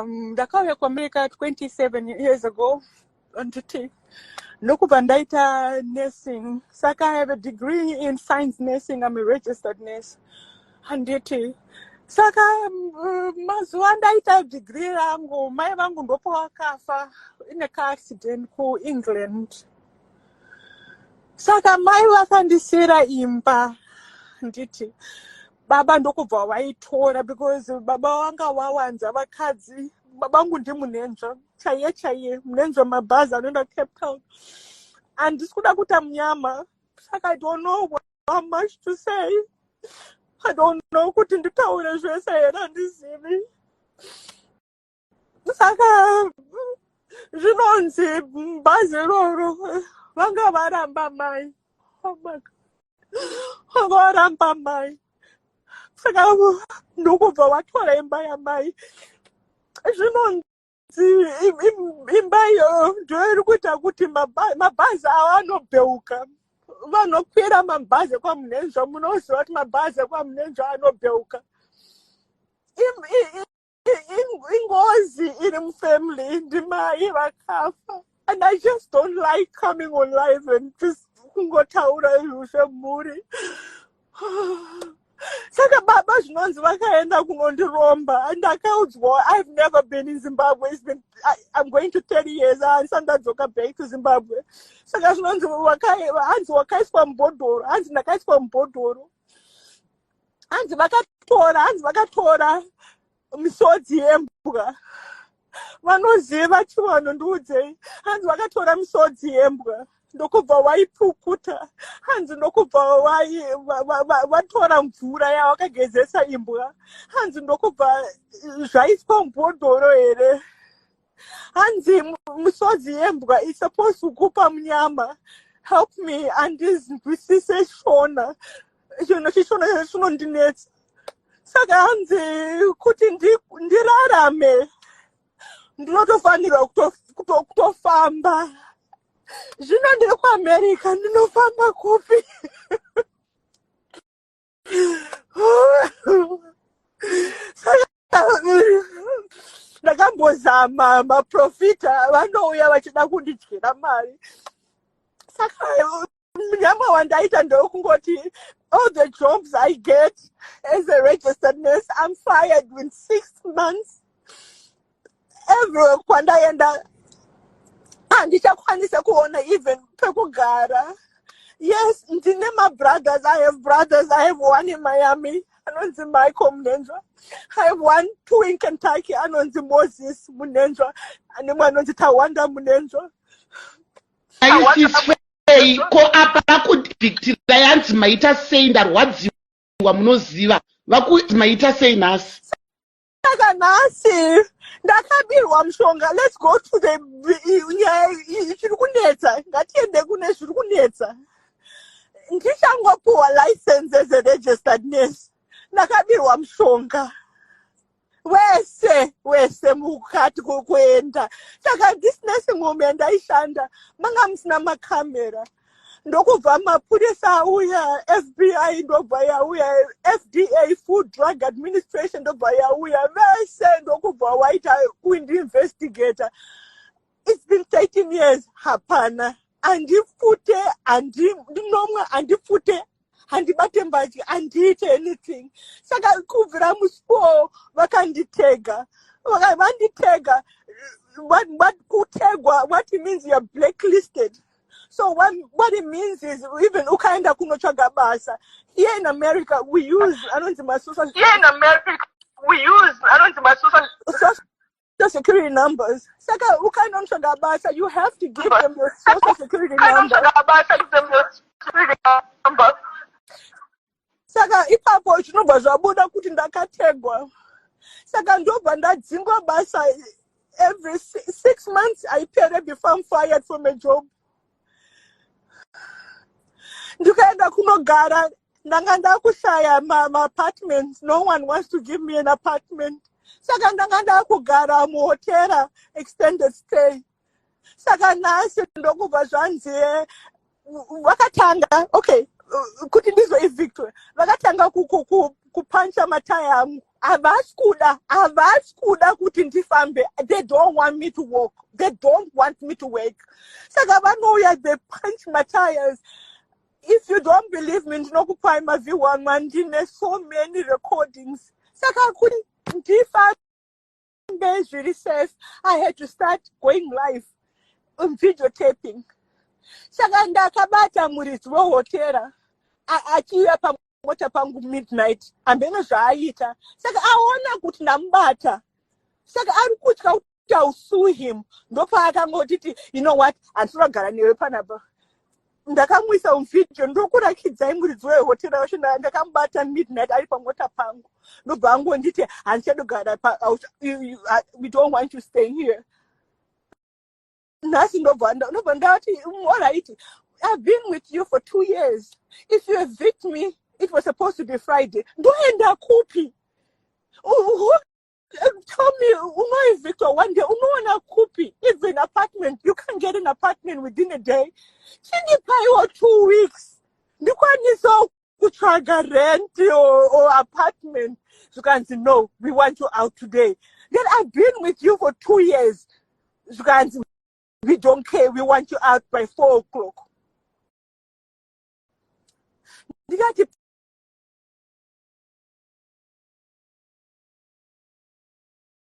ndakauya kuAmerica 27 years ago anditi nokubva ndaita nursing, saka I have a degree in science nursing. I'm a registered nurse. Handiti saka mazuva ndaita degree rangu mai vangu ndopo vakafa in a car accident ku England. Saka mai vakandisira imba nditi baba ndokubva vaitora because baba vanga vawanza vakadzi. Babangu ndi Munhenzva chaiye Munhenzva mabhazi anoenda Cape Town. And this could have put a mnyama. Saka I don't know how much to say. I don't know what in the town as I say and this evening. Saka Zinonzi Bazero Vanga Varamba Mai. Oh my God. Varamba Mai. Saka Nukuva Watwara Amai. Zinonzi imbayo ndoirikuita kuti mabhazi ava anobheuka. Vanokwira mabhazi kwaMunhenzva, munoziva kuti mabhazi kwaMunhenzva anobheuka. Ingozi iri mufamily ndimai vakafa. And I just don't like coming on live and just kungotaura zvemhuri. Saka baba zvinonzi vakaenda kunondiromba and ndakaudzwa I've never been in Zimbabwe. I'm going to 30 years and ndadzoka back to Zimbabwe. Saka zvinonzi hanzi wakaiswa mubhodhoro, hanzi ndakaiswa mubhodhoro. Hanzi vakatora misodzi yembwa. Vanoziva chivanondiudzei. Hanzi vakatora misodzi yembwa. Ndokubva waipukuta. Hanzi ndokubva vatora mvura yavakagezesa imbwa. Hanzi ndokubva zvaiswa mubhodhoro here. Hanzi misodzi yembwa is supposed to kupa munyama. Help me andinzwisise Shona. Shona chinondinetsa. Saka hanzi kuti ndirarame ndinotofanirwa kutofamba. Zvino ndiri kuAmerica ndinofamba kupi? Ndakambozama maprofita vanouya vachida kundidyira mari. Saka nyama wandaita ndokungoti all the jobs I get as a registered nurse, I'm fired within 6 months. Everywhere kwandaenda handishakwanisa kuona even pekugara. Yes, ndine brothers. I have brothers. I have one in Miami, anonzi Michael Munhenzva. I have two in Kentucky, anonzi Moses Munhenzva, and then anonzi Tawanda Munhenzva. Ko apa kudictate yanzi maita sei ndarwadziwa munoziva vakuti maita sei nhasi. Saka nhasi ndakabirwa mushonga. Let's go to the zviri kunetsa. Ngatiende kune zviri kunetsa. Ndichangopuwa license as a registered nurse. Ndakabirwa mushonga. Wese mukati kuenda. Saka this nursing home yandaishanda manga musina makamera. Ndokubva mapurisa auya, FBI ndobva yauya, FDA, Food Drug Administration ndobva yauya, vese ndokubva waita kuinvestigator. It's been 13 years hapana. Andifute, ndinomwa, andifute, handibate mbaji, andiite anything. Saka kubvira muspo vakanditega. Vakanditega. What it means you're blacklisted. So what it means is even ukaenda kunotsvaga basa. Here in America we use social security numbers. Saka ukaenda kunotsvaga basa, you have to give them your social security number. Saka ipapo zvinobva zvabuda kuti ndakategwa. Saka ndobva ndadzingwa basa. Every 6 months I pay before I'm fired from a job. Ndikaenda kunogara ndanga ndakushaya apartments. No one wants to give me an apartment. Saka ndanga ndakugara muhotera extended stay. Saka nhasi ndokubva zvanzi vakatanga, okay, kuti ndizo evictwe. Vakatanga kupancha mataya angu. Havasi kuda kuti ndifambe. They don't want me to walk. They don't want me to work. Saka vanouya, they punch my tires. If you don't believe me, ndinokupai maviwa mandine so many recordings. Saka kuti ndifambe really safe. I had to start going live on videotaping. Saka ndakabata muridzi weHotaura achiuya pamota pangu midnight ambeno zvaaita. Saka aona kuti ndamubata. Saka ari kutya kuti I'll sue him. Ndopaakangotiti, you know what, andinogara newe panapa. Ndakamuisa video ndokurakidzai muridzi weHotaura wacho ndakamubata midnight ari pamota pangu. Ndobva angonditi handichadogara we don't want you staying here. Nasi ndobva ndati all right, I've been with you for 2 years. If you evict me, it was supposed to be Friday. Ndoenda kupi? Tell me, Victor, one day, unoona kupi? Even apartment, you can't get an apartment within a day. Chindipai or 2 weeks. Ndikwanisa kutsvaga rent or apartment. You can say, no, we want you out today. Then I've been with you for 2 years. You can say, we don't care, we want you out by 4 o'clock. Ndikati